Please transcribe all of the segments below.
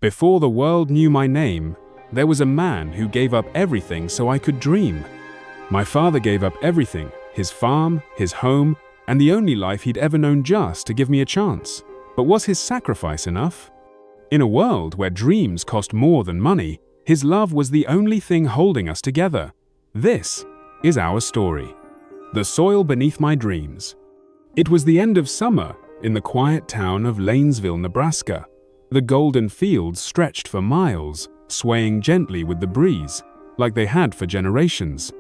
Before the world knew my name, there was a man who gave up everything so I could dream. My father gave up everything, his farm, his home, and the only life he'd ever known just to give me a chance. But was his sacrifice enough? In a world where dreams cost more than money, his love was the only thing holding us together. This is our story. The soil beneath my dreams. It was the end of summer in the quiet town of Lanesville, Nebraska. The golden fields stretched for miles, swaying gently with the breeze, like they had for generations.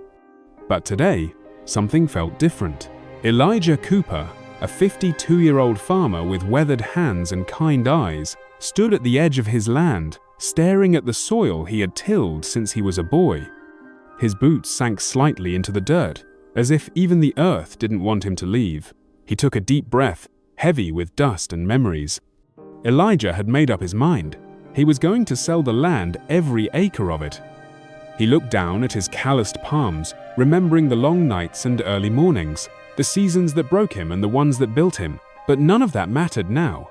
But today, something felt different. Elijah Cooper, a 52-year-old farmer with weathered hands and kind eyes, stood at the edge of his land, staring at the soil he had tilled since he was a boy. His boots sank slightly into the dirt, as if even the earth didn't want him to leave. He took a deep breath, heavy with dust and memories. Elijah had made up his mind. He was going to sell the land, every acre of it. He looked down at his calloused palms, remembering the long nights and early mornings, the seasons that broke him and the ones that built him, but none of that mattered now.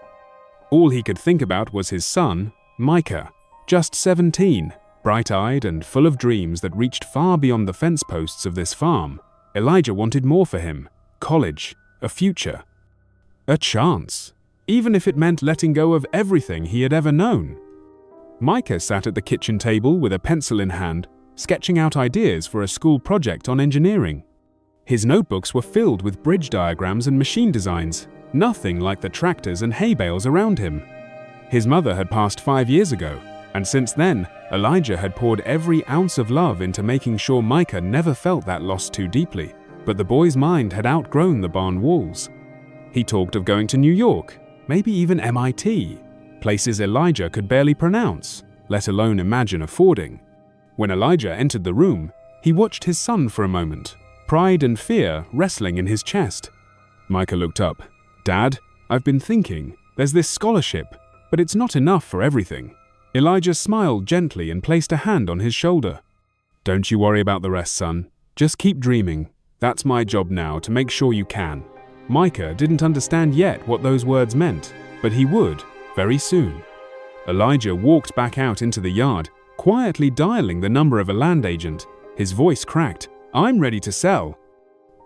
All he could think about was his son, Micah, just 17, bright-eyed and full of dreams that reached far beyond the fence posts of this farm. Elijah wanted more for him: college, a future, a chance, even if it meant letting go of everything he had ever known. Micah sat at the kitchen table with a pencil in hand, sketching out ideas for a school project on engineering. His notebooks were filled with bridge diagrams and machine designs, nothing like the tractors and hay bales around him. His mother had passed 5 years ago, and since then, Elijah had poured every ounce of love into making sure Micah never felt that loss too deeply. But the boy's mind had outgrown the barn walls. He talked of going to New York, maybe even MIT, places Elijah could barely pronounce, let alone imagine affording. When Elijah entered the room, he watched his son for a moment, pride and fear wrestling in his chest. Micah looked up. "Dad, I've been thinking, there's this scholarship, but it's not enough for everything." Elijah smiled gently and placed a hand on his shoulder. "Don't you worry about the rest, son. Just keep dreaming. That's my job now, to make sure you can." Micah didn't understand yet what those words meant, but he would, very soon. Elijah walked back out into the yard, quietly dialing the number of a land agent. His voice cracked. "I'm ready to sell."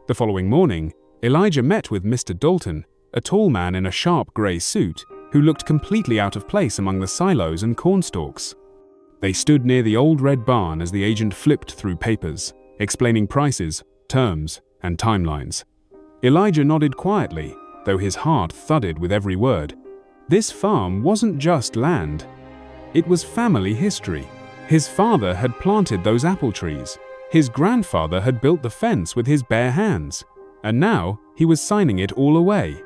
The following morning, Elijah met with Mr. Dalton, a tall man in a sharp grey suit, who looked completely out of place among the silos and cornstalks. They stood near the old red barn as the agent flipped through papers, explaining prices, terms, and timelines. Elijah nodded quietly, though his heart thudded with every word. This farm wasn't just land. It was family history. His father had planted those apple trees. His grandfather had built the fence with his bare hands. And now he was signing it all away.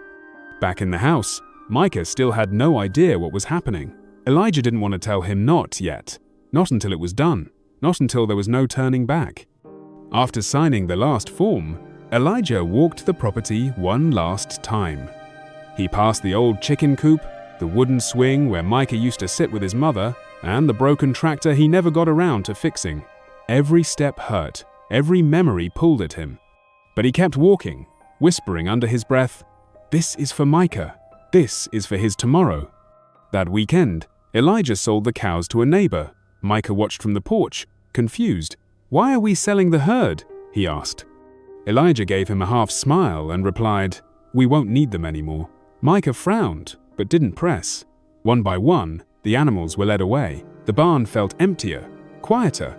Back in the house, Micah still had no idea what was happening. Elijah didn't want to tell him not yet. Not until it was done. Not until there was no turning back. After signing the last form, Elijah walked the property one last time. He passed the old chicken coop, the wooden swing where Micah used to sit with his mother, and the broken tractor he never got around to fixing. Every step hurt, every memory pulled at him. But he kept walking, whispering under his breath, "This is for Micah. This is for his tomorrow." That weekend, Elijah sold the cows to a neighbor. Micah watched from the porch, confused. "Why are we selling the herd?" he asked. Elijah gave him a half smile and replied, "We won't need them anymore." Micah frowned, but didn't press. One by one, the animals were led away. The barn felt emptier, quieter.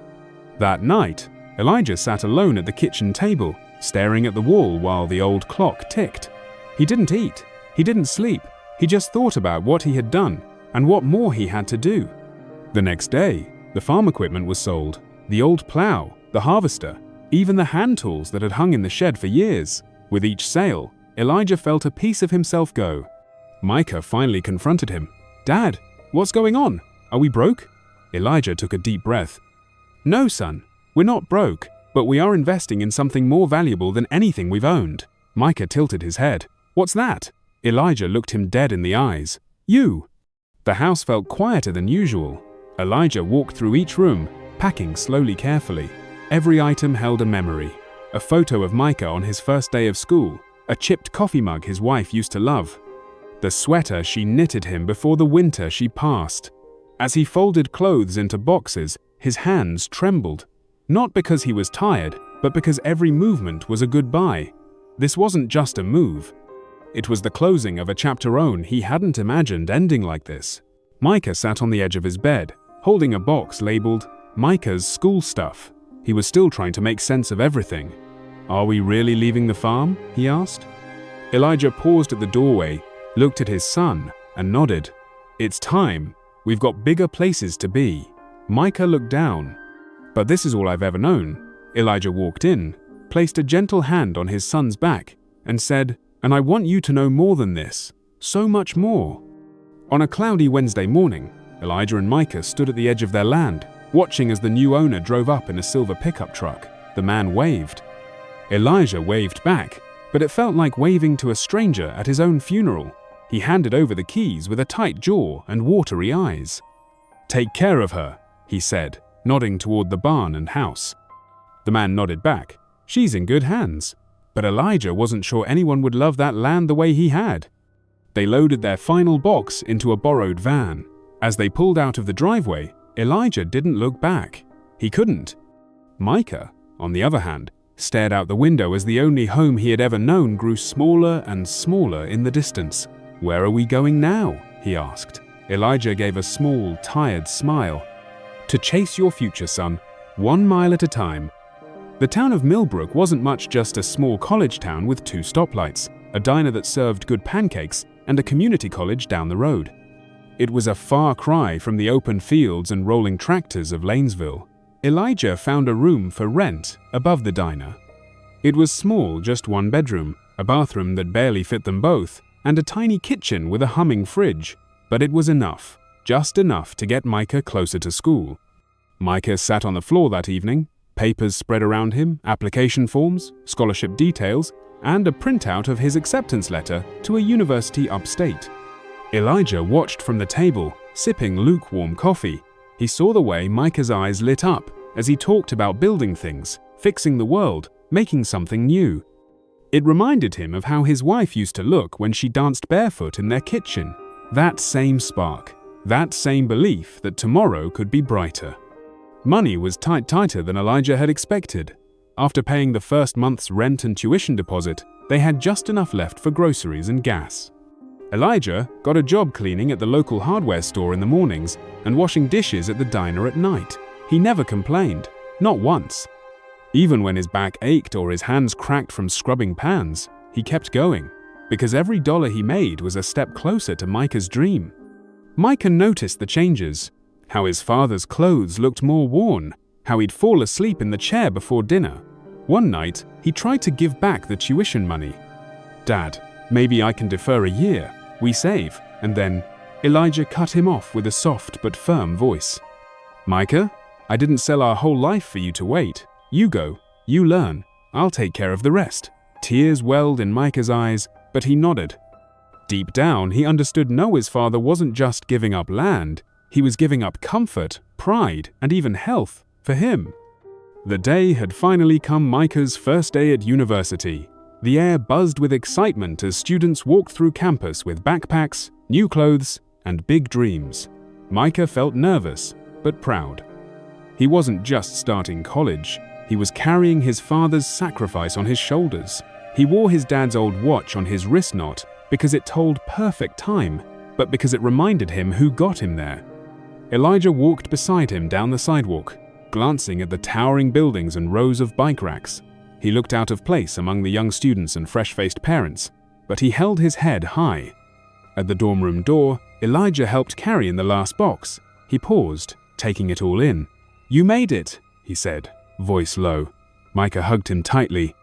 That night, Elijah sat alone at the kitchen table, staring at the wall while the old clock ticked. He didn't eat. He didn't sleep. He just thought about what he had done and what more he had to do. The next day, the farm equipment was sold. The old plow, the harvester, even the hand tools that had hung in the shed for years. With each sale, Elijah felt a piece of himself go. Micah finally confronted him. "Dad, what's going on? Are we broke?" Elijah took a deep breath. "No, son, we're not broke, but we are investing in something more valuable than anything we've owned." Micah tilted his head. "What's that?" Elijah looked him dead in the eyes. "You." The house felt quieter than usual. Elijah walked through each room, packing slowly, carefully. Every item held a memory. A photo of Micah on his first day of school, a chipped coffee mug his wife used to love, the sweater she knitted him before the winter she passed, As he folded clothes into boxes, his hands trembled. Not because he was tired, but because every movement was a goodbye. This wasn't just a move. It was the closing of a chapter he hadn't imagined ending like this. Micah sat on the edge of his bed, holding a box labeled Micah's school stuff. He was still trying to make sense of everything. "Are we really leaving the farm?" he asked. Elijah paused at the doorway, looked at his son, and nodded. "It's time. We've got bigger places to be." Micah looked down. "But this is all I've ever known." Elijah walked in, placed a gentle hand on his son's back, and said, "And I want you to know more than this. So much more." On a cloudy Wednesday morning, Elijah and Micah stood at the edge of their land, watching as the new owner drove up in a silver pickup truck. The man waved. Elijah waved back, but it felt like waving to a stranger at his own funeral. He handed over the keys with a tight jaw and watery eyes. "Take care of her," he said, nodding toward the barn and house. The man nodded back. "She's in good hands." But Elijah wasn't sure anyone would love that land the way he had. They loaded their final box into a borrowed van. As they pulled out of the driveway, Elijah didn't look back. He couldn't. Micah, on the other hand, stared out the window as the only home he had ever known grew smaller and smaller in the distance. "Where are we going now?" he asked. Elijah gave a small, tired smile. "To chase your future, son, 1 mile at a time." The town of Millbrook wasn't much just a small college town with 2 stoplights, a diner that served good pancakes, and a community college down the road. It was a far cry from the open fields and rolling tractors of Lanesville. Elijah found a room for rent above the diner. It was small, just 1 bedroom, a bathroom that barely fit them both, and a tiny kitchen with a humming fridge. But it was enough, just enough to get Micah closer to school. Micah sat on the floor that evening, papers spread around him, application forms, scholarship details, and a printout of his acceptance letter to a university upstate. Elijah watched from the table, sipping lukewarm coffee. He saw the way Micah's eyes lit up as he talked about building things, fixing the world, making something new. It reminded him of how his wife used to look when she danced barefoot in their kitchen. That same spark, that same belief that tomorrow could be brighter. Money was tighter than Elijah had expected. After paying the first month's rent and tuition deposit, they had just enough left for groceries and gas. Elijah got a job cleaning at the local hardware store in the mornings and washing dishes at the diner at night. He never complained, not once. Even when his back ached or his hands cracked from scrubbing pans, he kept going, because every dollar he made was a step closer to Micah's dream. Micah noticed the changes, how his father's clothes looked more worn, how he'd fall asleep in the chair before dinner. One night, he tried to give back the tuition money. "Dad, maybe I can defer a year. We save." And then Elijah cut him off with a soft but firm voice. "Micah, I didn't sell our whole life for you to wait. You go, you learn, I'll take care of the rest." Tears welled in Micah's eyes, but he nodded. Deep down, he understood Noah's father wasn't just giving up land, he was giving up comfort, pride, and even health for him. The day had finally come, Micah's first day at university. The air buzzed with excitement as students walked through campus with backpacks, new clothes, and big dreams. Micah felt nervous, but proud. He wasn't just starting college, he was carrying his father's sacrifice on his shoulders. He wore his dad's old watch on his wrist not because it told perfect time, but because it reminded him who got him there. Elijah walked beside him down the sidewalk, glancing at the towering buildings and rows of bike racks. He looked out of place among the young students and fresh-faced parents, but he held his head high. At the dorm room door, Elijah helped carry in the last box. He paused, taking it all in. "You made it," he said, voice low. Micah hugged him tightly.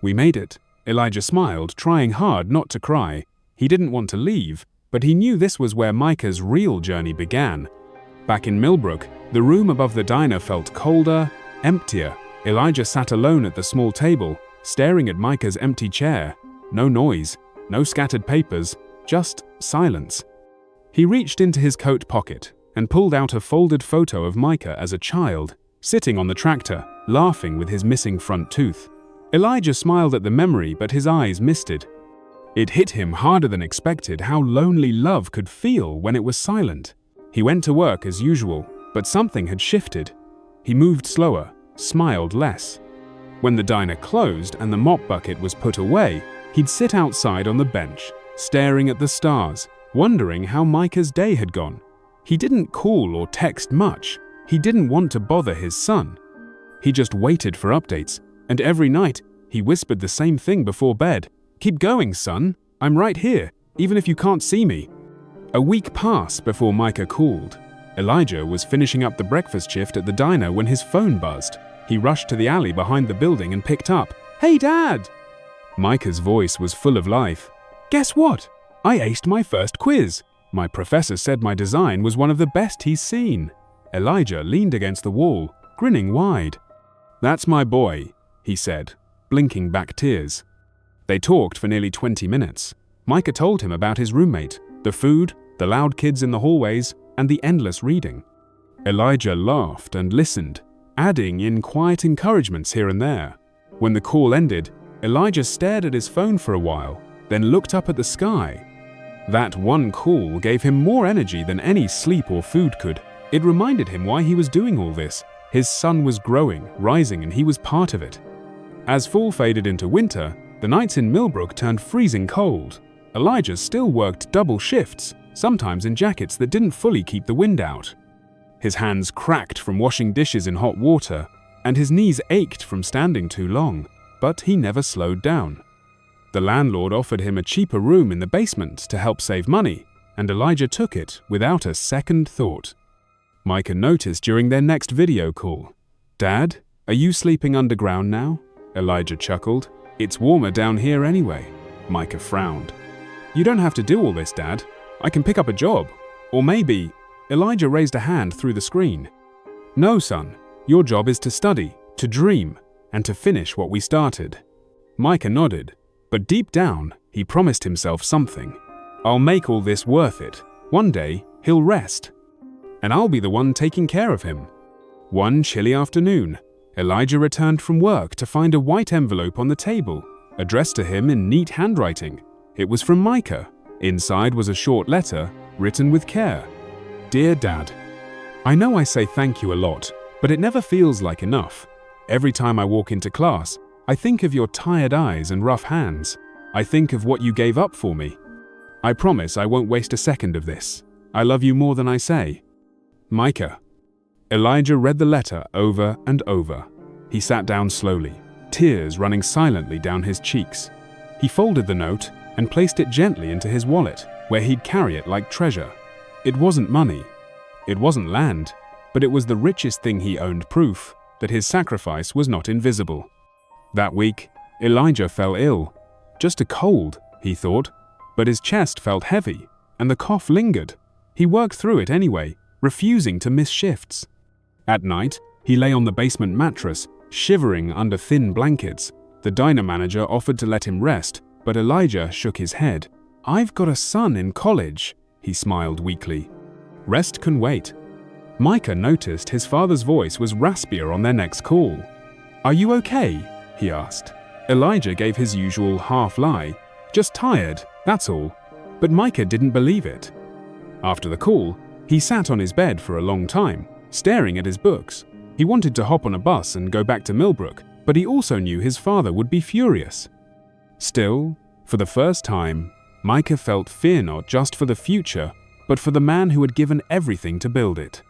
"We made it." Elijah smiled, trying hard not to cry. He didn't want to leave, but he knew this was where Micah's real journey began. Back in Millbrook, the room above the diner felt colder, emptier. Elijah sat alone at the small table, staring at Micah's empty chair. No noise, no scattered papers, just silence. He reached into his coat pocket and pulled out a folded photo of Micah as a child, sitting on the tractor, laughing with his missing front tooth. Elijah smiled at the memory, but his eyes misted. It hit him harder than expected how lonely love could feel when it was silent. He went to work as usual, but something had shifted. He moved slower, smiled less. When the diner closed and the mop bucket was put away, he'd sit outside on the bench, staring at the stars, wondering how Micah's day had gone. He didn't call or text much. He didn't want to bother his son. He just waited for updates, and every night he whispered the same thing before bed. "Keep going, son. I'm right here, even if you can't see me." A week passed before Micah called. Elijah was finishing up the breakfast shift at the diner when his phone buzzed. He rushed to the alley behind the building and picked up. "Hey, Dad!" Micah's voice was full of life. "Guess what? I aced my first quiz. My professor said my design was one of the best he's seen." Elijah leaned against the wall, grinning wide. "That's my boy," he said, blinking back tears. They talked for nearly 20 minutes. Micah told him about his roommate, the food, the loud kids in the hallways, and the endless reading. Elijah laughed and listened, adding in quiet encouragements here and there. When the call ended, Elijah stared at his phone for a while, then looked up at the sky. That one call gave him more energy than any sleep or food could. It reminded him why he was doing all this. His son was growing, rising, and he was part of it. As fall faded into winter, the nights in Millbrook turned freezing cold. Elijah still worked double shifts, sometimes in jackets that didn't fully keep the wind out. His hands cracked from washing dishes in hot water, and his knees ached from standing too long, but he never slowed down. The landlord offered him a cheaper room in the basement to help save money, and Elijah took it without a second thought. Micah noticed during their next video call. "Dad, are you sleeping underground now?" Elijah chuckled. "It's warmer down here anyway." Micah frowned. "You don't have to do all this, Dad. I can pick up a job. Or maybe—" Elijah raised a hand through the screen. "No, son. Your job is to study, to dream, and to finish what we started." Micah nodded, but deep down, he promised himself something. "I'll make all this worth it. One day, he'll rest. And I'll be the one taking care of him." One chilly afternoon, Elijah returned from work to find a white envelope on the table, addressed to him in neat handwriting. It was from Micah. Inside was a short letter, written with care. "Dear Dad, I know I say thank you a lot, but it never feels like enough. Every time I walk into class, I think of your tired eyes and rough hands. I think of what you gave up for me. I promise I won't waste a second of this. I love you more than I say. Micah." Elijah read the letter over and over. He sat down slowly, tears running silently down his cheeks. He folded the note and placed it gently into his wallet, where he'd carry it like treasure. It wasn't money. It wasn't land, but it was the richest thing he owned, proof that his sacrifice was not invisible. That week, Elijah fell ill. Just a cold, he thought, but his chest felt heavy, and the cough lingered. He worked through it anyway, refusing to miss shifts. At night, he lay on the basement mattress, shivering under thin blankets. The diner manager offered to let him rest, but Elijah shook his head. "I've got a son in college," he smiled weakly. "Rest can wait." Micah noticed his father's voice was raspier on their next call. "Are you okay?" he asked. Elijah gave his usual half-lie. "Just tired, that's all." But Micah didn't believe it. After the call, he sat on his bed for a long time, staring at his books. He wanted to hop on a bus and go back to Millbrook, but he also knew his father would be furious. Still, for the first time, Micah felt fear not just for the future, but for the man who had given everything to build it.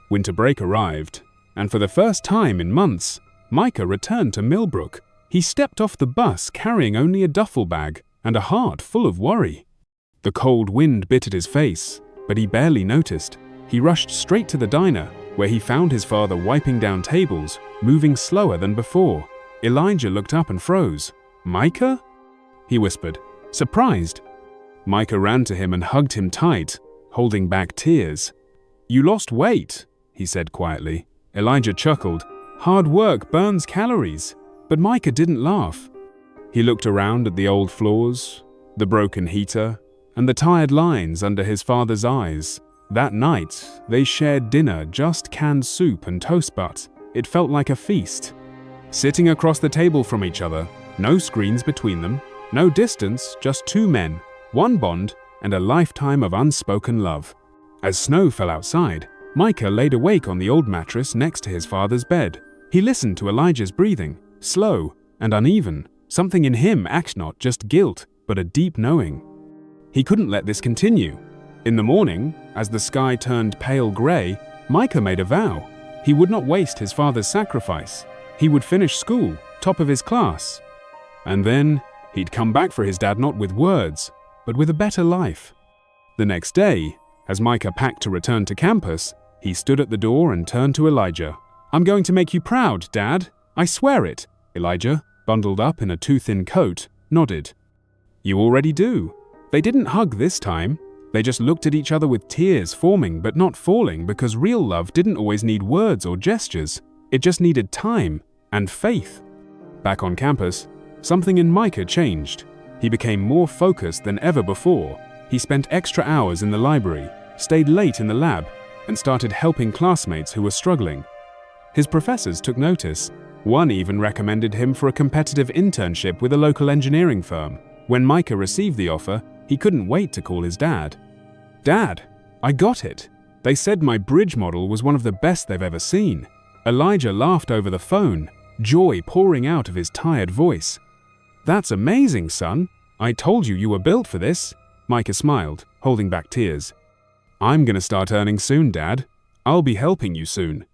Winter break arrived, and for the first time in months, Micah returned to Millbrook. He stepped off the bus carrying only a duffel bag and a heart full of worry. The cold wind bit at his face, but he barely noticed. He rushed straight to the diner, where he found his father wiping down tables, moving slower than before. Elijah looked up and froze. "Micah?" he whispered, surprised. Micah ran to him and hugged him tight, holding back tears. "You lost weight," he said quietly. Elijah chuckled. "Hard work burns calories." But Micah didn't laugh. He looked around at the old floors, the broken heater, and the tired lines under his father's eyes. That night, they shared dinner, just canned soup and toast butt. It felt like a feast. Sitting across the table from each other, no screens between them, no distance, just two men, one bond, and a lifetime of unspoken love. As snow fell outside, Micah laid awake on the old mattress next to his father's bed. He listened to Elijah's breathing, slow and uneven. Something in him acted not just guilt, but a deep knowing. He couldn't let this continue. In the morning, as the sky turned pale gray, Micah made a vow. He would not waste his father's sacrifice. He would finish school, top of his class. And then, he'd come back for his dad not with words, but with a better life. The next day, as Micah packed to return to campus, he stood at the door and turned to Elijah. "I'm going to make you proud, Dad. I swear it." Elijah, bundled up in a too-thin coat, nodded. "You already do." They didn't hug this time. They just looked at each other with tears forming but not falling, because real love didn't always need words or gestures. It just needed time and faith. Back on campus, something in Micah changed. He became more focused than ever before. He spent extra hours in the library, stayed late in the lab, and started helping classmates who were struggling. His professors took notice. One even recommended him for a competitive internship with a local engineering firm. When Micah received the offer, he couldn't wait to call his dad. "Dad, I got it. They said my bridge model was one of the best they've ever seen." Elijah laughed over the phone, joy pouring out of his tired voice. "That's amazing, son. I told you you were built for this." Micah smiled, holding back tears. "I'm gonna start earning soon, Dad. I'll be helping you soon."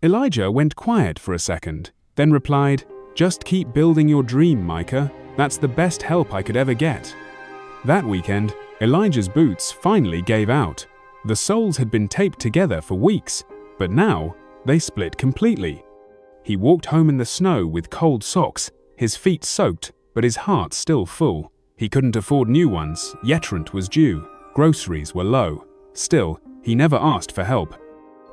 Elijah went quiet for a second, then replied, "Just keep building your dream, Micah. That's the best help I could ever get." That weekend, Elijah's boots finally gave out. The soles had been taped together for weeks, but now they split completely. He walked home in the snow with cold socks, his feet soaked, but his heart still full. He couldn't afford new ones, yet rent was due, groceries were low. Still, he never asked for help.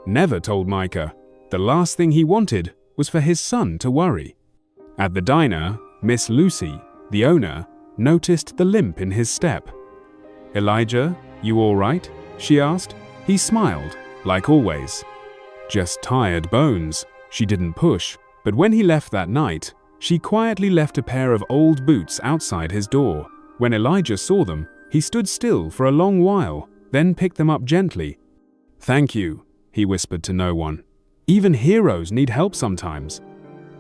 Never told Micah. The last thing he wanted was for his son to worry. At the diner, Miss Lucy, the owner, noticed the limp in his step. "Elijah, you all right?" she asked. He smiled, like always. "Just tired bones." She didn't push, but when he left that night, she quietly left a pair of old boots outside his door. When Elijah saw them, he stood still for a long while, then picked them up gently. "Thank you," he whispered to no one. "Even heroes need help sometimes."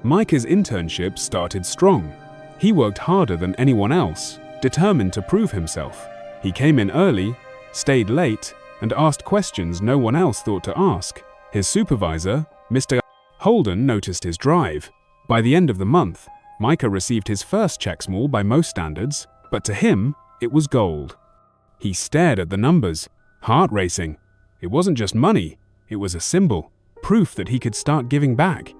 Micah's internship started strong. He worked harder than anyone else, determined to prove himself. He came in early, stayed late, and asked questions no one else thought to ask. His supervisor, Mr. Holden, noticed his drive. By the end of the month, Micah received his first check, small by most standards, but to him, it was gold. He stared at the numbers, heart racing. It wasn't just money, it was a symbol, proof that he could start giving back.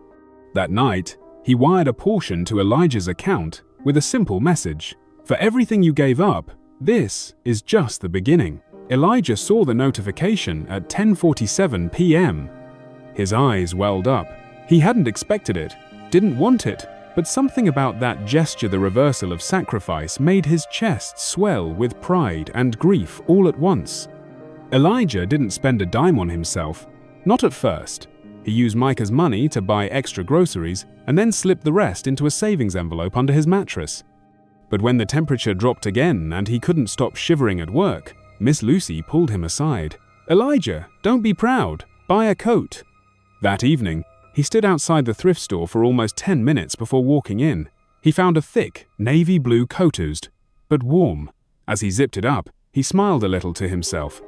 That night, he wired a portion to Elijah's account with a simple message. "For everything you gave up, this is just the beginning." Elijah saw the notification at 10:47 p.m. His eyes welled up. He hadn't expected it, didn't want it, but something about that gesture, the reversal of sacrifice, made his chest swell with pride and grief all at once. Elijah didn't spend a dime on himself. Not at first. He used Micah's money to buy extra groceries and then slipped the rest into a savings envelope under his mattress. But when the temperature dropped again and he couldn't stop shivering at work, Miss Lucy pulled him aside. "Elijah, don't be proud. Buy a coat." That evening, he stood outside the thrift store for almost 10 minutes before walking in. He found a thick, navy blue coat, used, but warm. As he zipped it up, he smiled a little to himself.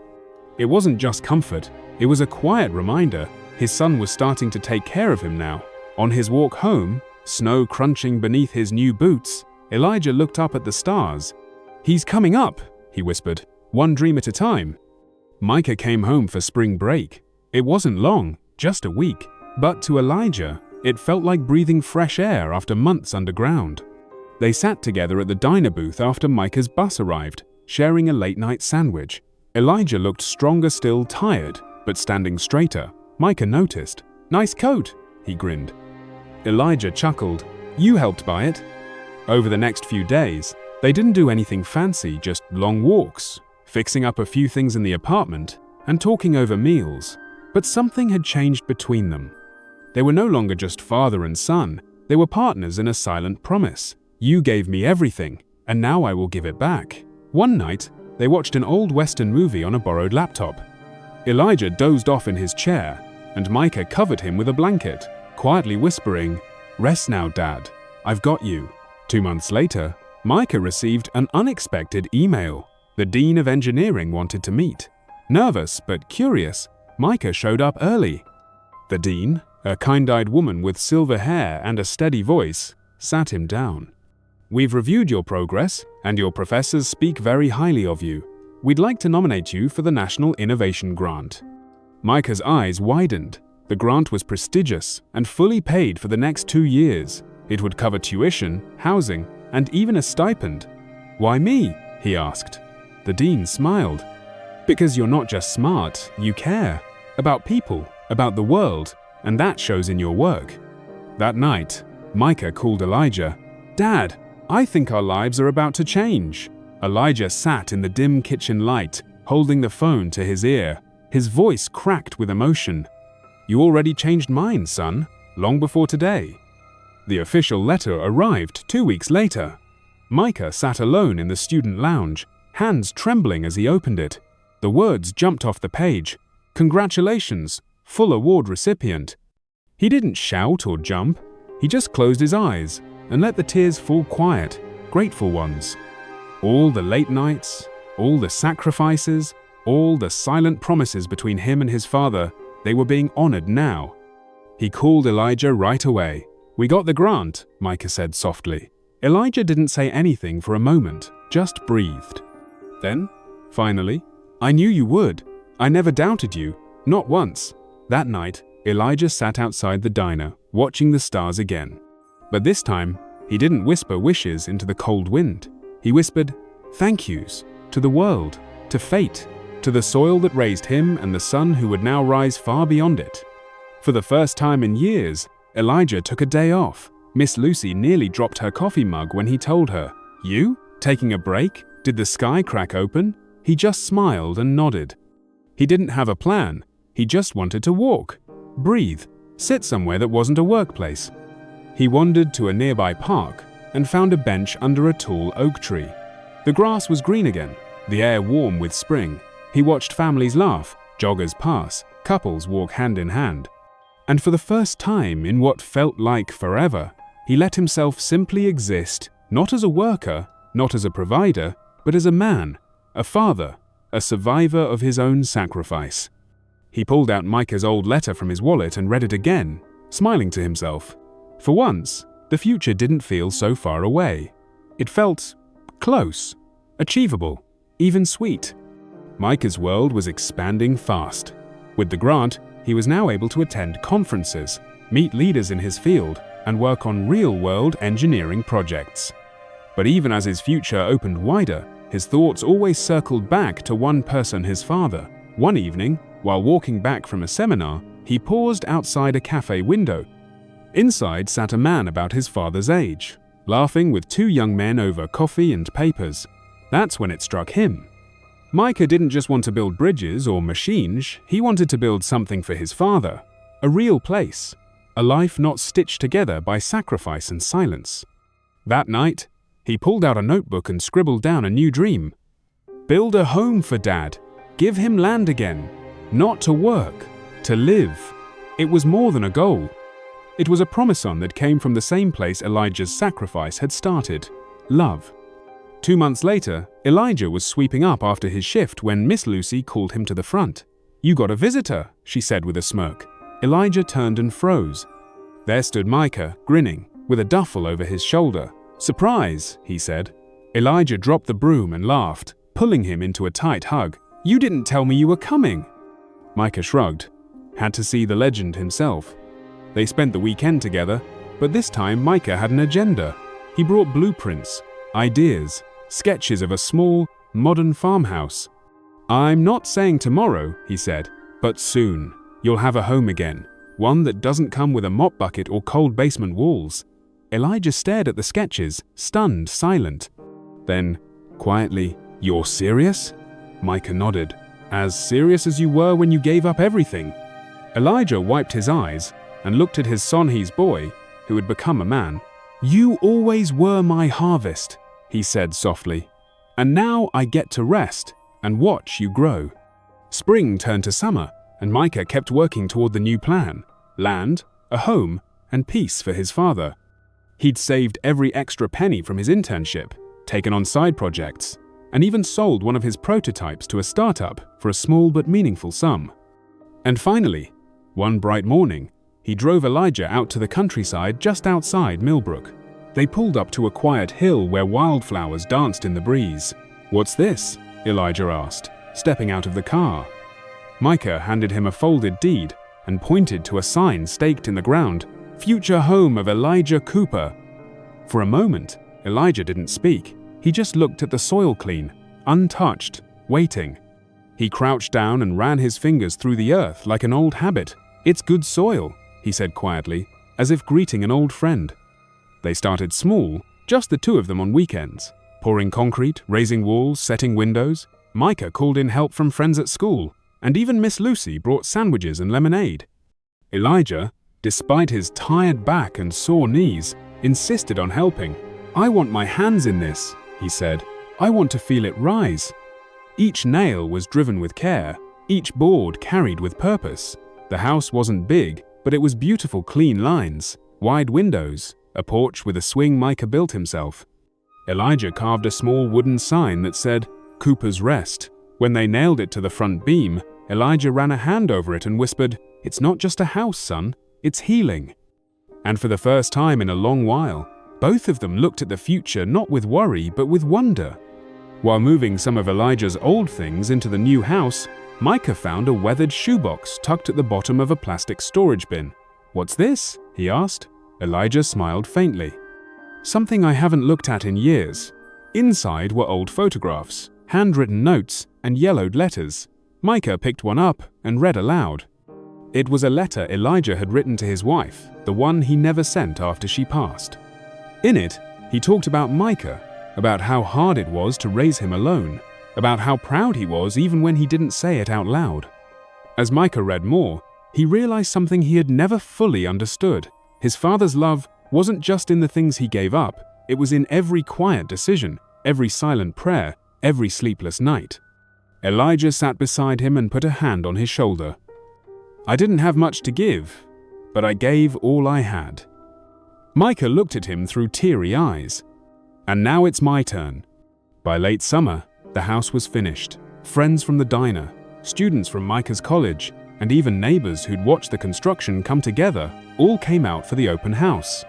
It wasn't just comfort, it was a quiet reminder. His son was starting to take care of him now. On his walk home, snow crunching beneath his new boots, Elijah looked up at the stars. "He's coming up," he whispered, "one dream at a time." Micah came home for spring break. It wasn't long, just a week, but to Elijah, it felt like breathing fresh air after months underground. They sat together at the diner booth after Micah's bus arrived, sharing a late-night sandwich. Elijah looked stronger still, tired, but standing straighter. Micah noticed. "Nice coat," he grinned. Elijah chuckled. "You helped buy it." Over the next few days, they didn't do anything fancy, just long walks, fixing up a few things in the apartment, and talking over meals. But something had changed between them. They were no longer just father and son, they were partners in a silent promise. "You gave me everything, and now I will give it back." One night, they watched an old Western movie on a borrowed laptop. Elijah dozed off in his chair, and Micah covered him with a blanket, quietly whispering, "Rest now, Dad. I've got you." 2 months later, Micah received an unexpected email. The Dean of Engineering wanted to meet. Nervous but curious, Micah showed up early. The Dean, a kind-eyed woman with silver hair and a steady voice, sat him down. "We've reviewed your progress, and your professors speak very highly of you. We'd like to nominate you for the National Innovation Grant." Micah's eyes widened. The grant was prestigious and fully paid for the next 2 years. It would cover tuition, housing, and even a stipend. "Why me?" he asked. The Dean smiled. "Because you're not just smart, you care. About people, about the world, and that shows in your work." That night, Micah called Elijah. "Dad, I think our lives are about to change." Elijah sat in the dim kitchen light, holding the phone to his ear. His voice cracked with emotion. "You already changed mine, son, long before today." The official letter arrived 2 weeks later. Micah sat alone in the student lounge, hands trembling as he opened it. The words jumped off the page. "Congratulations, full award recipient." He didn't shout or jump. He just closed his eyes and let the tears fall quiet, grateful ones. All the late nights, all the sacrifices, all the silent promises between him and his father, they were being honored now. He called Elijah right away. "We got the grant," Micah said softly. Elijah didn't say anything for a moment, just breathed. Then, finally, "I knew you would. I never doubted you, not once." That night, Elijah sat outside the diner, watching the stars again. But this time, he didn't whisper wishes into the cold wind. He whispered thank yous to the world, to fate, to the soil that raised him and the sun who would now rise far beyond it. For the first time in years, Elijah took a day off. Miss Lucy nearly dropped her coffee mug when he told her. "You? Taking a break? Did the sky crack open?" He just smiled and nodded. He didn't have a plan. He just wanted to walk, breathe, sit somewhere that wasn't a workplace. He wandered to a nearby park and found a bench under a tall oak tree. The grass was green again, the air warm with spring. He watched families laugh, joggers pass, couples walk hand in hand. And for the first time in what felt like forever, he let himself simply exist, not as a worker, not as a provider, but as a man, a father, a survivor of his own sacrifice. He pulled out Micah's old letter from his wallet and read it again, smiling to himself. For once, the future didn't feel so far away. It felt close, achievable, even sweet. Micah's world was expanding fast. With the grant, he was now able to attend conferences, meet leaders in his field, and work on real-world engineering projects. But even as his future opened wider, his thoughts always circled back to one person, his father. One evening, while walking back from a seminar, he paused outside a cafe window. Inside sat a man about his father's age, laughing with 2 young men over coffee and papers. That's when it struck him. Micah didn't just want to build bridges or machines, he wanted to build something for his father. A real place. A life not stitched together by sacrifice and silence. That night, he pulled out a notebook and scribbled down a new dream. Build a home for Dad. Give him land again. Not to work, to live. It was more than a goal. It was a promise-on that came from the same place Elijah's sacrifice had started. Love. 2 months later, Elijah was sweeping up after his shift when Miss Lucy called him to the front. "You got a visitor," she said with a smirk. Elijah turned and froze. There stood Micah, grinning, with a duffel over his shoulder. "Surprise," he said. Elijah dropped the broom and laughed, pulling him into a tight hug. "You didn't tell me you were coming." Micah shrugged. Had to see the legend himself. They spent the weekend together, but this time Micah had an agenda. He brought blueprints, ideas, sketches of a small, modern farmhouse. "I'm not saying tomorrow," he said, "but soon. You'll have a home again, one that doesn't come with a mop bucket or cold basement walls." Elijah stared at the sketches, stunned, silent. Then, quietly, "You're serious?" Micah nodded. "As serious as you were when you gave up everything." Elijah wiped his eyes and looked at his son, his boy, who had become a man. "You always were my harvest," he said softly, "and now I get to rest and watch you grow." Spring turned to summer, and Micah kept working toward the new plan: land, a home, and peace for his father. He'd saved every extra penny from his internship, taken on side projects, and even sold one of his prototypes to a startup for a small but meaningful sum. And finally, one bright morning, he drove Elijah out to the countryside just outside Millbrook. They pulled up to a quiet hill where wildflowers danced in the breeze. "What's this?" Elijah asked, stepping out of the car. Micah handed him a folded deed and pointed to a sign staked in the ground: "Future home of Elijah Cooper." For a moment, Elijah didn't speak. He just looked at the soil clean, untouched, waiting. He crouched down and ran his fingers through the earth like an old habit. "It's good soil," he said quietly, as if greeting an old friend. They started small, just the two of them on weekends, pouring concrete, raising walls, setting windows. Micah called in help from friends at school, and even Miss Lucy brought sandwiches and lemonade. Elijah, despite his tired back and sore knees, insisted on helping. "I want my hands in this," he said. "I want to feel it rise." Each nail was driven with care, each board carried with purpose. The house wasn't big, but it was beautiful clean lines, wide windows, a porch with a swing Micah built himself. Elijah carved a small wooden sign that said, "Cooper's Rest." When they nailed it to the front beam, Elijah ran a hand over it and whispered, "It's not just a house, son, it's healing." And for the first time in a long while, both of them looked at the future not with worry but with wonder. While moving some of Elijah's old things into the new house, Micah found a weathered shoebox tucked at the bottom of a plastic storage bin. "What's this?" he asked. Elijah smiled faintly. "Something I haven't looked at in years." Inside were old photographs, handwritten notes, and yellowed letters. Micah picked one up and read aloud. It was a letter Elijah had written to his wife, the one he never sent after she passed. In it, he talked about Micah, about how hard it was to raise him alone, about how proud he was even when he didn't say it out loud. As Micah read more, he realized something he had never fully understood. His father's love wasn't just in the things he gave up, it was in every quiet decision, every silent prayer, every sleepless night. Elijah sat beside him and put a hand on his shoulder. "I didn't have much to give, but I gave all I had." Micah looked at him through teary eyes. "And now it's my turn." By late summer, the house was finished. Friends from the diner, students from Micah's college, and even neighbors who'd watched the construction come together all came out for the open house.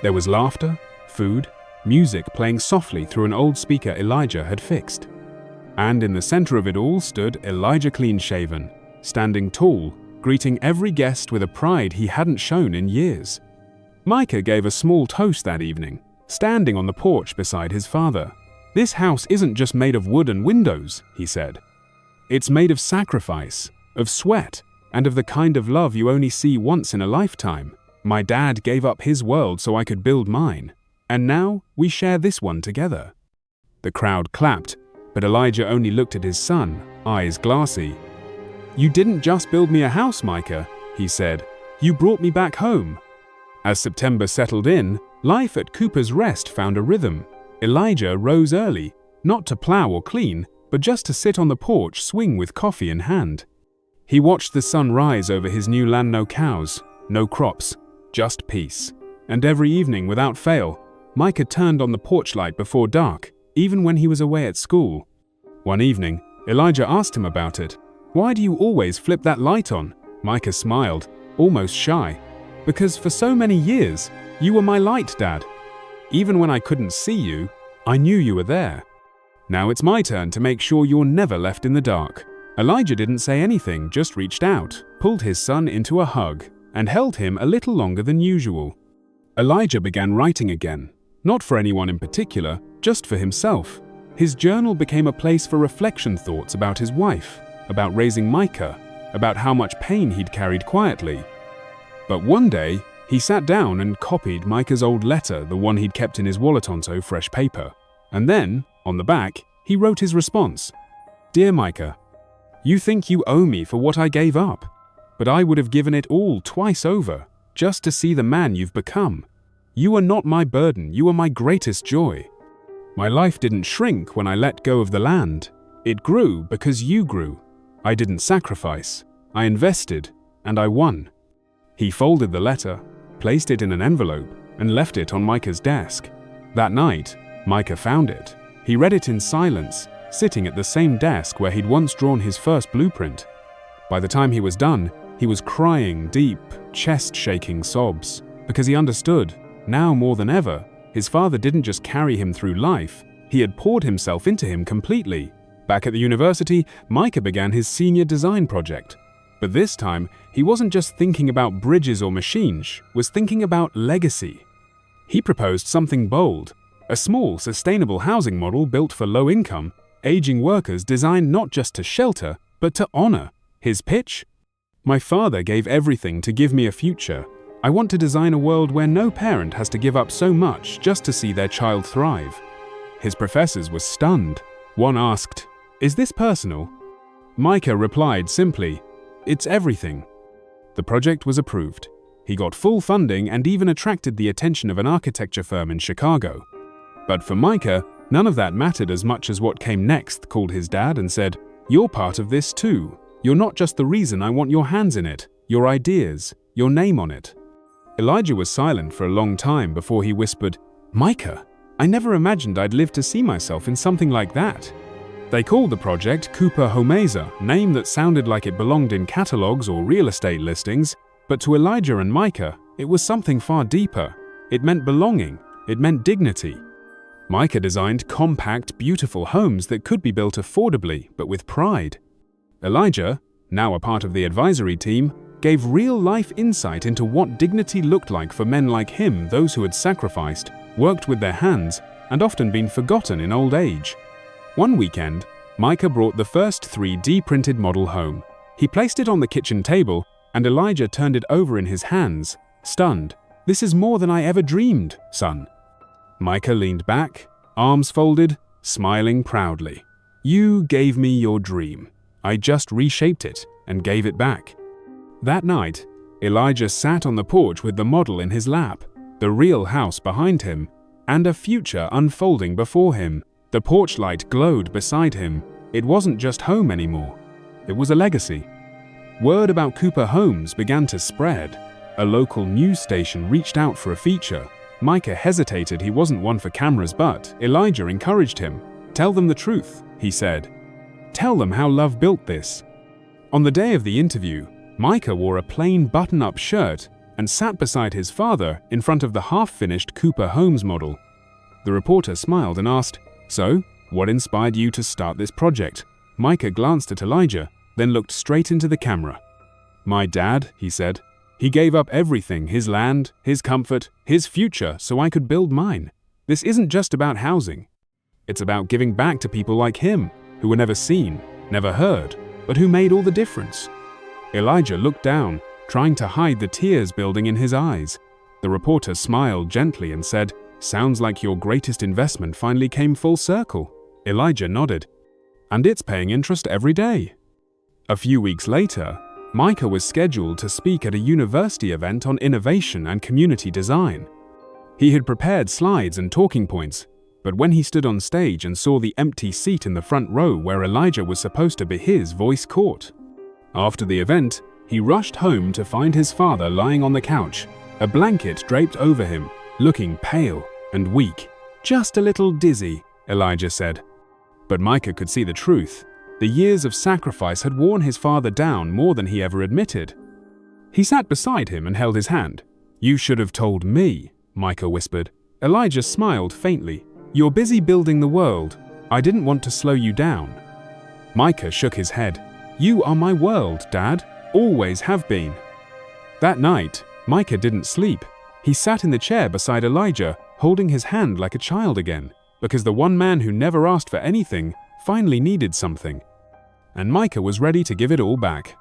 There was laughter, food, music playing softly through an old speaker Elijah had fixed. And in the center of it all stood Elijah clean-shaven, standing tall, greeting every guest with a pride he hadn't shown in years. Micah gave a small toast that evening, standing on the porch beside his father. "This house isn't just made of wood and windows," he said. "It's made of sacrifice, of sweat, and of the kind of love you only see once in a lifetime. My dad gave up his world so I could build mine, and now we share this one together." The crowd clapped, but Elijah only looked at his son, eyes glassy. "You didn't just build me a house, Micah," he said. "You brought me back home." As September settled in, life at Cooper's Rest found a rhythm. Elijah rose early, not to plow or clean, but just to sit on the porch swing with coffee in hand. He watched the sun rise over his new land. No cows, no crops, just peace. And every evening, without fail, Micah turned on the porch light before dark, even when he was away at school. One evening, Elijah asked him about it. "Why do you always flip that light on?" Micah smiled, almost shy. "Because for so many years, you were my light, Dad. Even when I couldn't see you, I knew you were there. Now it's my turn to make sure you're never left in the dark." Elijah didn't say anything, just reached out, pulled his son into a hug, and held him a little longer than usual. Elijah began writing again, not for anyone in particular, just for himself. His journal became a place for reflection thoughts about his wife, about raising Micah, about how much pain he'd carried quietly. But one day, he sat down and copied Micah's old letter, the one he'd kept in his wallet onto fresh paper. And then, on the back, he wrote his response. "Dear Micah, you think you owe me for what I gave up, but I would have given it all twice over, just to see the man you've become. You are not my burden, you are my greatest joy. My life didn't shrink when I let go of the land. It grew because you grew. I didn't sacrifice. I invested, and I won." He folded the letter, placed it in an envelope, and left it on Micah's desk. That night, Micah found it. He read it in silence, sitting at the same desk where he'd once drawn his first blueprint. By the time he was done, he was crying deep, chest-shaking sobs, because he understood, now more than ever, his father didn't just carry him through life, he had poured himself into him completely. Back at the university, Micah began his senior design project. But this time, he wasn't just thinking about bridges or machines, was thinking about legacy. He proposed something bold, a small, sustainable housing model built for low-income, aging workers designed not just to shelter, but to honor. His pitch? "My father gave everything to give me a future. I want to design a world where no parent has to give up so much just to see their child thrive." His professors were stunned. One asked, "Is this personal?" Micah replied simply, "It's everything." The project was approved. He got full funding and even attracted the attention of an architecture firm in Chicago. But for Micah, none of that mattered as much as what came next. Called his dad and said, "You're part of this too. You're not just the reason I want your hands in it, your ideas, your name on it." Elijah was silent for a long time before he whispered, "Micah, I never imagined I'd live to see myself in something like that." They called the project Cooper Homeza, a name that sounded like it belonged in catalogs or real estate listings, but to Elijah and Micah, it was something far deeper. It meant belonging. It meant dignity. Micah designed compact, beautiful homes that could be built affordably, but with pride. Elijah, now a part of the advisory team, gave real-life insight into what dignity looked like for men like him, those who had sacrificed, worked with their hands, and often been forgotten in old age. One weekend, Micah brought the first 3D-printed model home. He placed it on the kitchen table, and Elijah turned it over in his hands, stunned. "This is more than I ever dreamed, son." Micah leaned back, arms folded, smiling proudly. "You gave me your dream. I just reshaped it and gave it back." That night, Elijah sat on the porch with the model in his lap, the real house behind him, and a future unfolding before him. The porch light glowed beside him. It wasn't just home anymore. It was a legacy. Word about Cooper Homes began to spread. A local news station reached out for a feature. Micah hesitated. He wasn't one for cameras, but Elijah encouraged him. "Tell them the truth," he said. "Tell them how love built this." On the day of the interview, Micah wore a plain button-up shirt and sat beside his father in front of the half-finished Cooper Homes model. The reporter smiled and asked, "So, what inspired you to start this project?" Micah glanced at Elijah, then looked straight into the camera. "My dad," he said. "He gave up everything, his land, his comfort, his future, so I could build mine. This isn't just about housing. It's about giving back to people like him, who were never seen, never heard, but who made all the difference." Elijah looked down, trying to hide the tears building in his eyes. The reporter smiled gently and said, "Sounds like your greatest investment finally came full circle." Elijah nodded. "And it's paying interest every day." A few weeks later, Micah was scheduled to speak at a university event on innovation and community design. He had prepared slides and talking points, but when he stood on stage and saw the empty seat in the front row where Elijah was supposed to be, his voice caught. After the event, he rushed home to find his father lying on the couch, a blanket draped over him, looking pale and weak. "Just a little dizzy," Elijah said. But Micah could see the truth. The years of sacrifice had worn his father down more than he ever admitted. He sat beside him and held his hand. "You should have told me," Micah whispered. Elijah smiled faintly. "You're busy building the world. I didn't want to slow you down." Micah shook his head. "You are my world, Dad. Always have been." That night, Micah didn't sleep. He sat in the chair beside Elijah, holding his hand like a child again, because the one man who never asked for anything finally needed something. And Micah was ready to give it all back.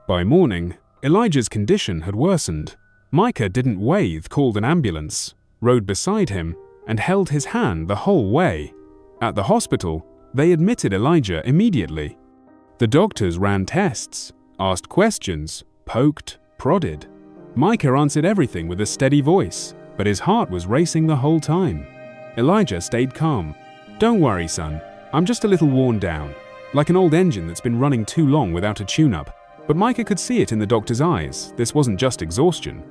By morning, Elijah's condition had worsened. Micah didn't wait, called an ambulance, rode beside him, and held his hand the whole way. At the hospital, they admitted Elijah immediately. The doctors ran tests, asked questions, poked, prodded. Micah answered everything with a steady voice, but his heart was racing the whole time. Elijah stayed calm. "Don't worry, son. I'm just a little worn down. like an old engine that's been running too long without a tune-up. But Micah could see it in the doctor's eyes. This wasn't just exhaustion.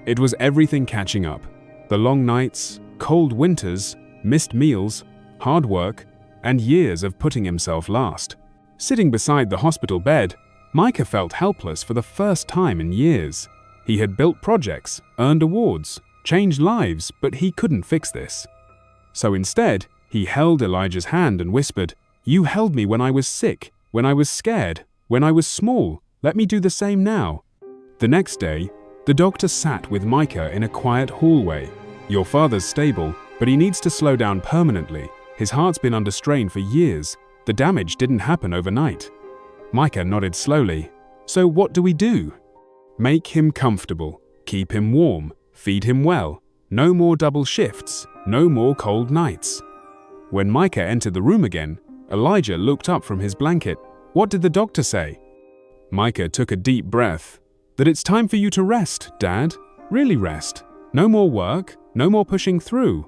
It was everything catching up. The long nights, cold winters, missed meals, hard work, and years of putting himself last. Sitting beside the hospital bed, Micah felt helpless for the first time in years. He had built projects, earned awards, changed lives, but he couldn't fix this. So instead, he held Elijah's hand and whispered, "You held me when I was sick, when I was scared, when I was small. Let me do the same now." The next day, the doctor sat with Micah in a quiet hallway. "Your father's stable, but he needs to slow down permanently. His heart's been under strain for years. The damage didn't happen overnight." Micah nodded slowly. "So what do we do?" "Make him comfortable, keep him warm, feed him well. No more double shifts, no more cold nights." When Micah entered the room again, Elijah looked up from his blanket. "What did the doctor say?" Micah took a deep breath. "That it's time for you to rest, Dad. Really rest. No more work, no more pushing through."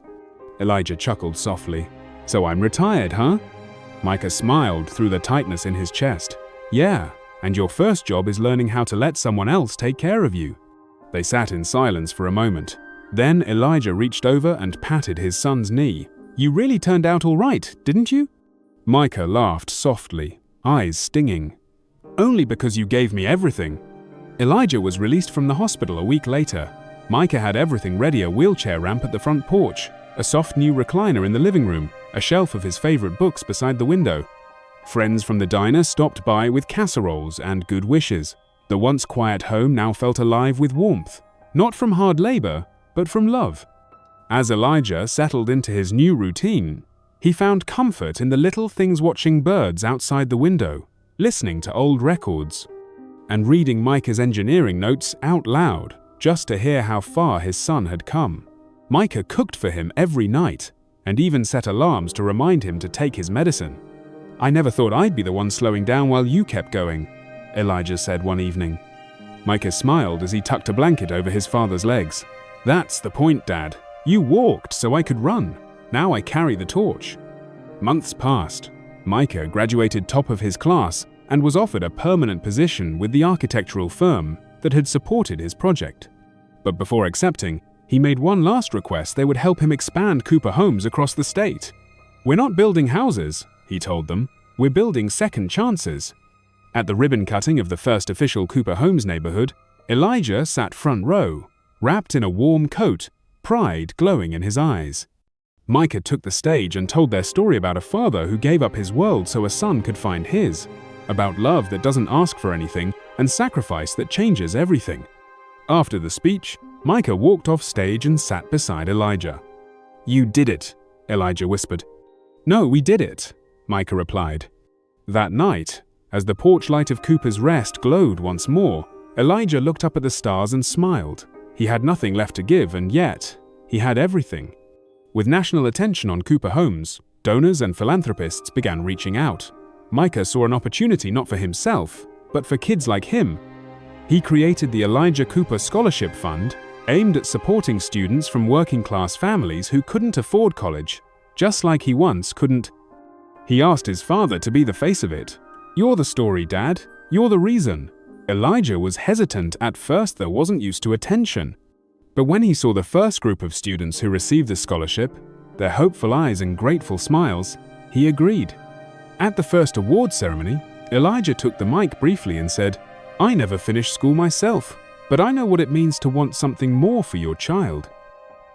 Elijah chuckled softly. "So I'm retired, huh?" Micah smiled through the tightness in his chest. "Yeah, and your first job is learning how to let someone else take care of you." They sat in silence for a moment. Then Elijah reached over and patted his son's knee. "You really turned out all right, didn't you?" Micah laughed softly, eyes stinging. "Only because you gave me everything." Elijah was released from the hospital a week later. Micah had everything ready: a wheelchair ramp at the front porch, a soft new recliner in the living room, a shelf of his favorite books beside the window. Friends from the diner stopped by with casseroles and good wishes. The once quiet home now felt alive with warmth, not from hard labor, but from love. As Elijah settled into his new routine, he found comfort in the little things: watching birds outside the window, listening to old records, and reading Micah's engineering notes out loud just to hear how far his son had come. Micah cooked for him every night and even set alarms to remind him to take his medicine. "I never thought I'd be the one slowing down while you kept going," Elijah said one evening. Micah smiled as he tucked a blanket over his father's legs. "That's the point, Dad. You walked so I could run. Now I carry the torch." Months passed. Micah graduated top of his class and was offered a permanent position with the architectural firm that had supported his project. But before accepting, he made one last request: they would help him expand Cooper homes across the state. "We're not building houses," he told them. "We're building second chances." At the ribbon cutting of the first official Cooper Homes neighborhood, Elijah sat front row, wrapped in a warm coat, pride glowing in his eyes. Micah took the stage and told their story about a father who gave up his world so a son could find his, about love that doesn't ask for anything and sacrifice that changes everything. After the speech, Micah walked off stage and sat beside Elijah. "You did it," Elijah whispered. "No, we did it," Micah replied. That night, as the porch light of Cooper's Rest glowed once more, Elijah looked up at the stars and smiled. He had nothing left to give, and yet, he had everything. With national attention on Cooper Homes, donors and philanthropists began reaching out. Micah saw an opportunity not for himself, but for kids like him. He created the Elijah Cooper Scholarship Fund, aimed at supporting students from working-class families who couldn't afford college, just like he once couldn't. He asked his father to be the face of it. "You're the story, Dad. You're the reason." Elijah was hesitant at first, though wasn't used to attention. But when he saw the first group of students who received the scholarship, their hopeful eyes and grateful smiles, he agreed. At the first award ceremony, Elijah took the mic briefly and said, "I never finished school myself, but I know what it means to want something more for your child.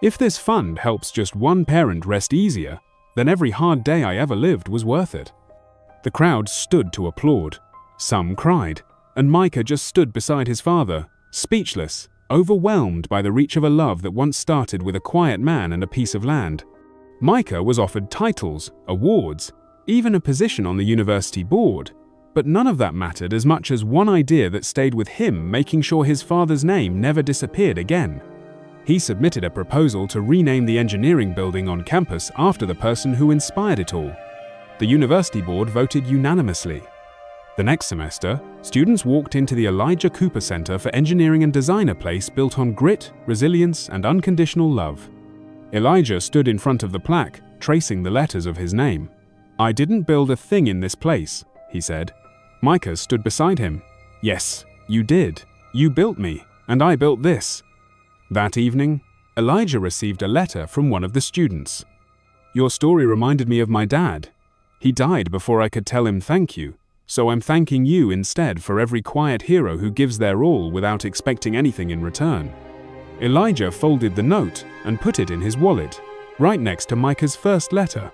If this fund helps just one parent rest easier, then every hard day I ever lived was worth it." The crowd stood to applaud. Some cried, and Micah just stood beside his father, speechless, overwhelmed by the reach of a love that once started with a quiet man and a piece of land. Micah was offered titles, awards, even a position on the university board, but none of that mattered as much as one idea that stayed with him, making sure his father's name never disappeared again. He submitted a proposal to rename the engineering building on campus after the person who inspired it all. The university board voted unanimously. The next semester, students walked into the Elijah Cooper Center for Engineering and Design, a place built on grit, resilience, and unconditional love. Elijah stood in front of the plaque, tracing the letters of his name. "I didn't build a thing in this place. he said. Micah stood beside him. Yes, you did. You built me, and I built this. That evening, Elijah received a letter from one of the students. Your story reminded me of my dad. He died before I could tell him thank you, so I'm thanking you instead for every quiet hero who gives their all without expecting anything in return. Elijah folded the note and put it in his wallet, right next to Micah's first letter.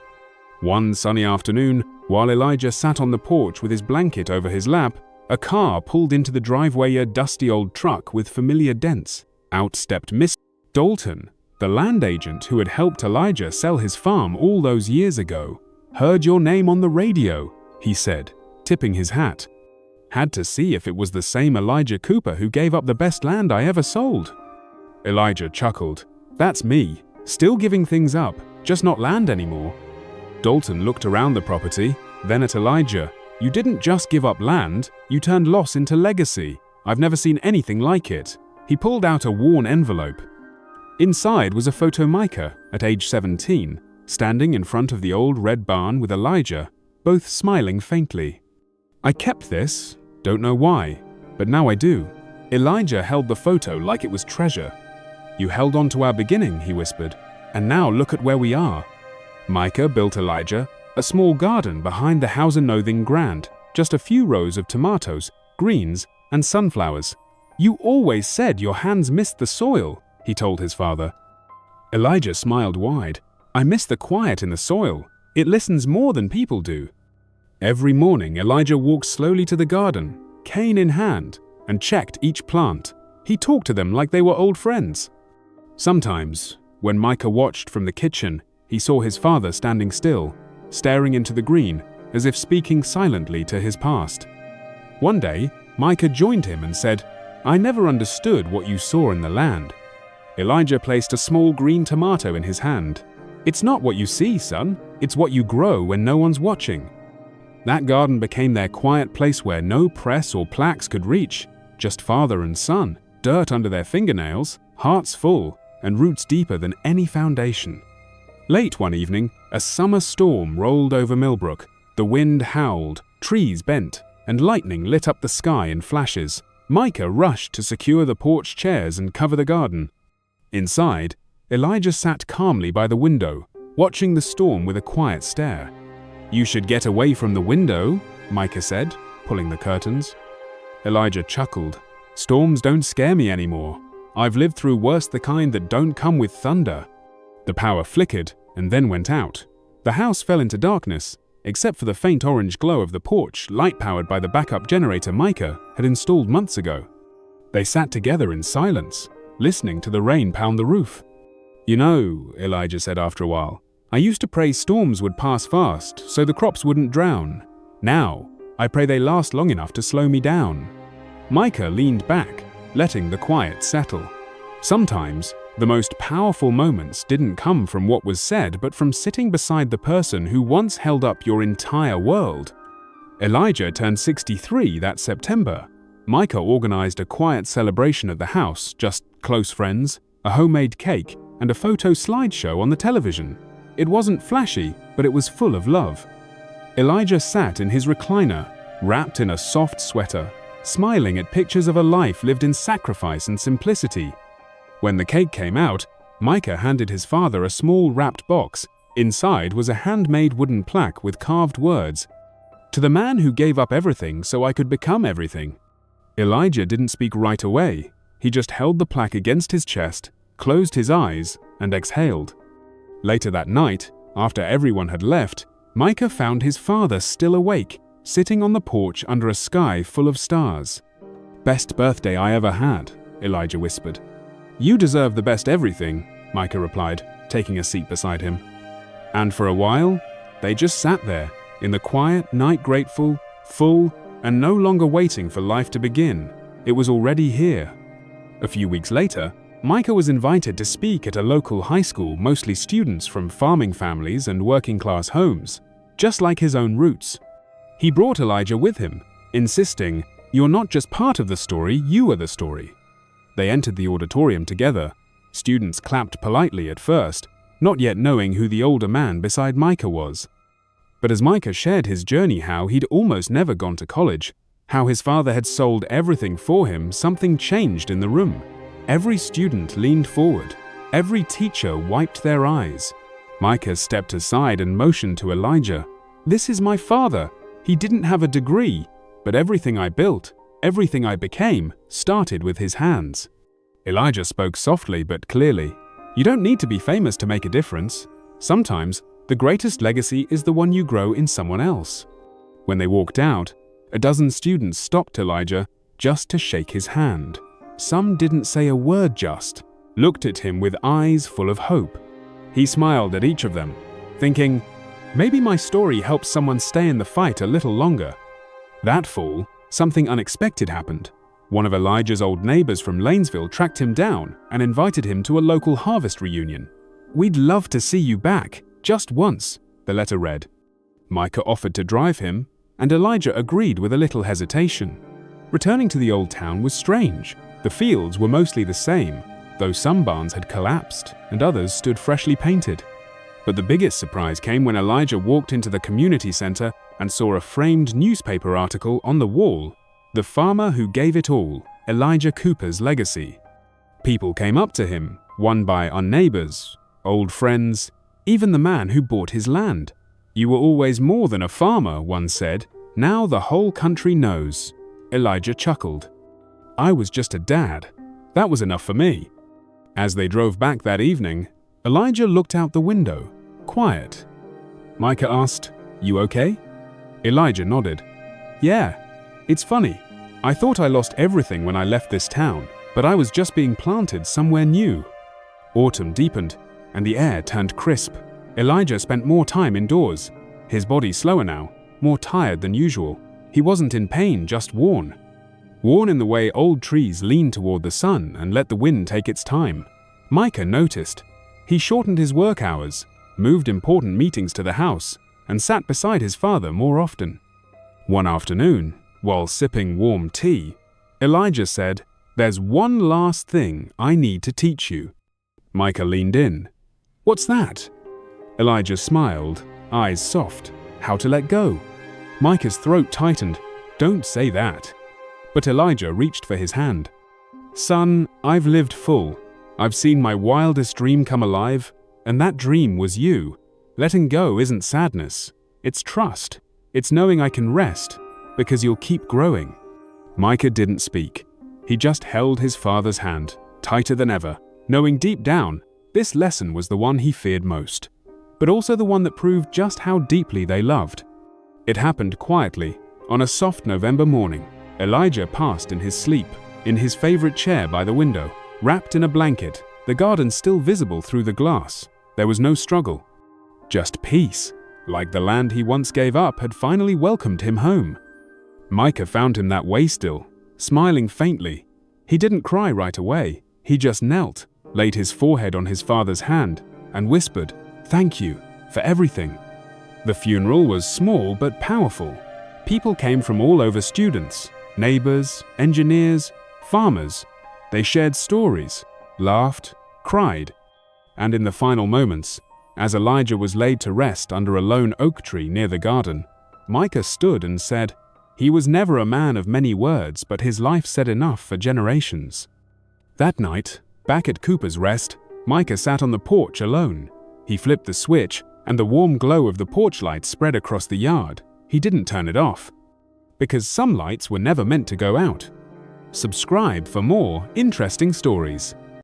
One sunny afternoon, while Elijah sat on the porch with his blanket over his lap, a car pulled into the driveway, a dusty old truck with familiar dents. Out stepped Miss Dalton, the land agent who had helped Elijah sell his farm all those years ago. Heard your name on the radio, he said, tipping his hat. Had to see if it was the same Elijah Cooper who gave up the best land I ever sold. Elijah chuckled. That's me, still giving things up, just not land anymore. Dalton looked around the property, then at Elijah. You didn't just give up land, you turned loss into legacy. I've never seen anything like it. He pulled out a worn envelope. Inside was a photo Micah, at age 17, standing in front of the old red barn with Elijah, both smiling faintly. I kept this, don't know why, but now I do. Elijah held the photo like it was treasure. You held on to our beginning, he whispered, and now look at where we are. Micah built Elijah a small garden behind the Hauser-Nothing Grand, just a few rows of tomatoes, greens, and sunflowers. You always said your hands missed the soil, he told his father. Elijah smiled wide. I miss the quiet in the soil. It listens more than people do. Every morning, Elijah walked slowly to the garden, cane in hand, and checked each plant. He talked to them like they were old friends. Sometimes, when Micah watched from the kitchen, he saw his father standing still, staring into the green, as if speaking silently to his past. One day, Micah joined him and said, I never understood what you saw in the land. Elijah placed a small green tomato in his hand. It's not what you see, son. It's what you grow when no one's watching. That garden became their quiet place where no press or plaques could reach, just father and son, dirt under their fingernails, hearts full, and roots deeper than any foundation. Late one evening, a summer storm rolled over Millbrook. The wind howled, trees bent, and lightning lit up the sky in flashes. Micah rushed to secure the porch chairs and cover the garden. Inside, Elijah sat calmly by the window, watching the storm with a quiet stare. You should get away from the window, Micah said, pulling the curtains. Elijah chuckled. Storms don't scare me anymore. I've lived through worse, the kind that don't come with thunder. The power flickered and then went out. The house fell into darkness, except for the faint orange glow of the porch, light-powered by the backup generator Micah had installed months ago. They sat together in silence, listening to the rain pound the roof. You know, Elijah said after a while, I used to pray storms would pass fast so the crops wouldn't drown. Now, I pray they last long enough to slow me down. Micah leaned back, letting the quiet settle. Sometimes, the most powerful moments didn't come from what was said, but from sitting beside the person who once held up your entire world. Elijah turned 63 that September. Micah organized a quiet celebration at the house, just close friends, a homemade cake, and a photo slideshow on the television. It wasn't flashy, but it was full of love. Elijah sat in his recliner, wrapped in a soft sweater, smiling at pictures of a life lived in sacrifice and simplicity. When the cake came out, Micah handed his father a small wrapped box. Inside was a handmade wooden plaque with carved words, "To the man who gave up everything so I could become everything." Elijah didn't speak right away. He just held the plaque against his chest, closed his eyes, and exhaled. Later that night, after everyone had left, Micah found his father still awake, sitting on the porch under a sky full of stars. "Best birthday I ever had," Elijah whispered. "You deserve the best everything," Micah replied, taking a seat beside him. And for a while, they just sat there, in the quiet night, grateful, full, and no longer waiting for life to begin. It was already here. A few weeks later, Micah was invited to speak at a local high school, mostly students from farming families and working-class homes, just like his own roots. He brought Elijah with him, insisting, "You're not just part of the story, you are the story." They entered the auditorium together. Students clapped politely at first, not yet knowing who the older man beside Micah was. But as Micah shared his journey, how he'd almost never gone to college, how his father had sold everything for him, something changed in the room. Every student leaned forward. Every teacher wiped their eyes. Micah stepped aside and motioned to Elijah. "This is my father. He didn't have a degree, but everything I built, everything I became, started with his hands." Elijah spoke softly but clearly. "You don't need to be famous to make a difference. Sometimes, the greatest legacy is the one you grow in someone else." When they walked out, a dozen students stopped Elijah just to shake his hand. Some didn't say a word, just looked at him with eyes full of hope. He smiled at each of them, thinking, maybe my story helps someone stay in the fight a little longer. That fall, something unexpected happened. One of Elijah's old neighbors from Lanesville tracked him down and invited him to a local harvest reunion. "We'd love to see you back, just once," the letter read. Micah offered to drive him, and Elijah agreed with a little hesitation. Returning to the old town was strange. The fields were mostly the same, though some barns had collapsed and others stood freshly painted. But the biggest surprise came when Elijah walked into the community center and saw a framed newspaper article on the wall, "The Farmer Who Gave It All, Elijah Cooper's Legacy." People came up to him, won by our neighbors, old friends, even the man who bought his land. "You were always more than a farmer," one said. "Now the whole country knows." Elijah chuckled. "I was just a dad. That was enough for me." As they drove back that evening, Elijah looked out the window, quiet. Micah asked, "You okay?" Elijah nodded. "Yeah, it's funny. I thought I lost everything when I left this town, but I was just being planted somewhere new." Autumn deepened, and the air turned crisp. Elijah spent more time indoors, his body slower now, more tired than usual. He wasn't in pain, just worn. Worn in the way old trees lean toward the sun and let the wind take its time. Micah noticed. He shortened his work hours, moved important meetings to the house, and sat beside his father more often. One afternoon, while sipping warm tea, Elijah said, "There's one last thing I need to teach you." Micah leaned in. "What's that?" Elijah smiled, eyes soft. "How to let go." Micah's throat tightened. "Don't say that." But Elijah reached for his hand. "Son, I've lived full. I've seen my wildest dream come alive, and that dream was you. Letting go isn't sadness. It's trust. It's knowing I can rest, because you'll keep growing." Micah didn't speak. He just held his father's hand, tighter than ever, knowing deep down this lesson was the one he feared most, but also the one that proved just how deeply they loved. It happened quietly, on a soft November morning. Elijah passed in his sleep, in his favorite chair by the window, wrapped in a blanket, the garden still visible through the glass. There was no struggle, just peace, like the land he once gave up had finally welcomed him home. Micah found him that way still, smiling faintly. He didn't cry right away. He just knelt, laid his forehead on his father's hand, and whispered, "Thank you for everything." The funeral was small but powerful. People came from all over, students, neighbors, engineers, farmers. They shared stories, laughed, cried. And in the final moments, as Elijah was laid to rest under a lone oak tree near the garden, Micah stood and said, "He was never a man of many words, but his life said enough for generations." That night, back at Cooper's Rest, Micah sat on the porch alone. He flipped the switch, and the warm glow of the porch light spread across the yard. He didn't turn it off, because some lights were never meant to go out. Subscribe for more interesting stories.